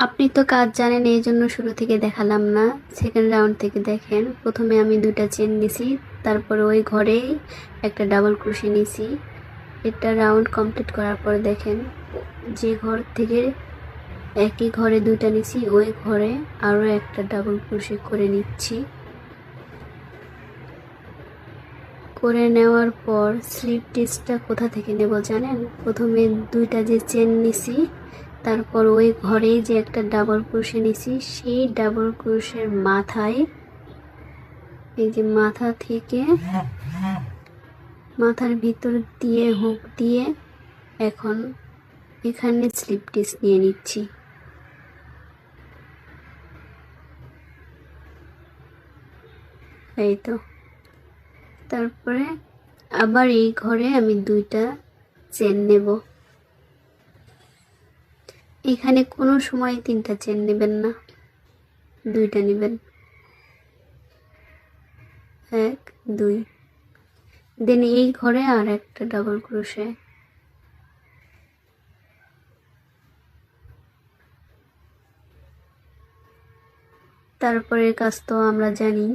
আপনি তো কাজ জানেন, এই জন্য শুরু থেকে দেখালাম না, সেকেন্ড রাউন্ড থেকে দেখেন। প্রথমে আমি দুইটা চেন নিছি, তারপরে ওই ঘরেই একটা ডাবল ক্রোশে নিছি। এটা রাউন্ড কমপ্লিট করার পর দেখেন, যে ঘর থেকে একই ঘরে দুইটা নিছি ওই ঘরে আরও একটা ডাবল ক্রোশে করে নিচ্ছি। করে নেওয়ার পর স্লিপ টিচটা কোথা থেকে নেব জানেন? প্রথমে দুইটা যে চেন নিছি, তারপর ওই ঘরেই যে একটা ডাবল ক্রোশে নিছি, সেই ডাবল ক্রোশের মাথায়, এই যে মাথা থেকে মাথার ভিতর দিয়ে হুক দিয়ে এখন এখানে স্লিপ টিচ নিয়ে নিচ্ছি। এই তো, তারপরে আবার এই ঘরে আমি দুইটা চেন নেব। এখানে কোনো সময় তিনটা চেন নেবেন না, দুইটা নেবেন। 1 2, দেন এই ঘরে আর একটা ডাবল ক্রোশে। তারপরের কাজ তো আমরা জানি,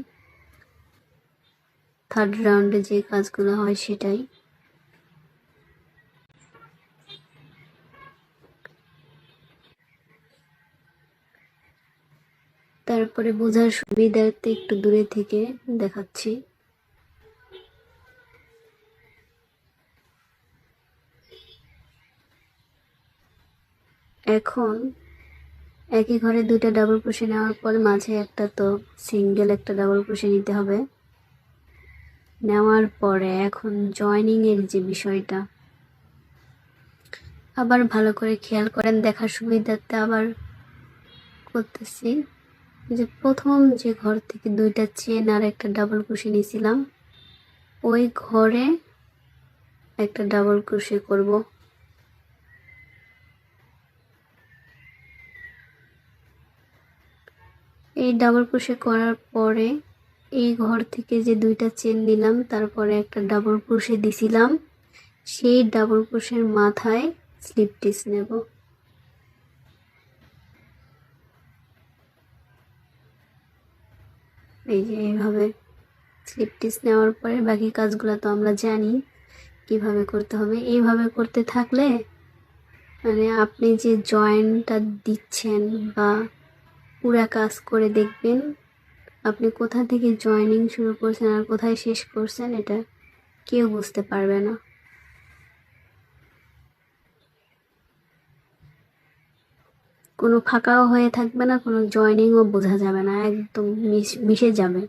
থার্ড রাউন্ডে যে কাজগুলো হয় সেটাই। তারপরে বোঝার সুবিধার্থে একটু দূরে থেকে দেখাচ্ছি। এখন একই ঘরে দুইটা ডাবল ক্রোশে নেওয়ার পর মাঝে একটা তো সিঙ্গেল একটা ডাবল ক্রোশে নিতে হবে। নেওয়ার পরে এখন জয়েনিং এর যে বিষয়টা আবার ভালো করে খেয়াল করেন, দেখার সুবিধার্থে আবার করতেছি। যে প্রথম যে ঘর থেকে দুইটা চেন আর একটা ডাবল ক্রোশে নিয়েছিলাম, ওই ঘরে একটা ডাবল ক্রোশে করব। এই ডাবল ক্রোশে করার পরে এই ঘর থেকে যে দুইটা চেন দিলাম, তারপরে একটা ডাবল ক্রোশে দিছিলাম, সেই ডাবল ক্রোশের মাথায় স্লিপ টিচ নেব। এই যে এইভাবে স্লিপ টিচ নেওয়ার পরে বাকি কাজগুলো তো আমরা জানি কিভাবে করতে হবে। এইভাবে করতে থাকলে মানে আপনি যে জয়েন্টটা দিচ্ছেন বা পুরা কাজ করে দেখবেন, আপনি কোথা থেকে জয়েনিং শুরু করছেন আর কোথায় শেষ করছেন এটা কেউ বুঝতে পারবে না। কোনো ফাঁকাও হয়ে থাকবে না, কোনো জয়েনিংও বোঝা যাবে না, একদম মিশে যাবে।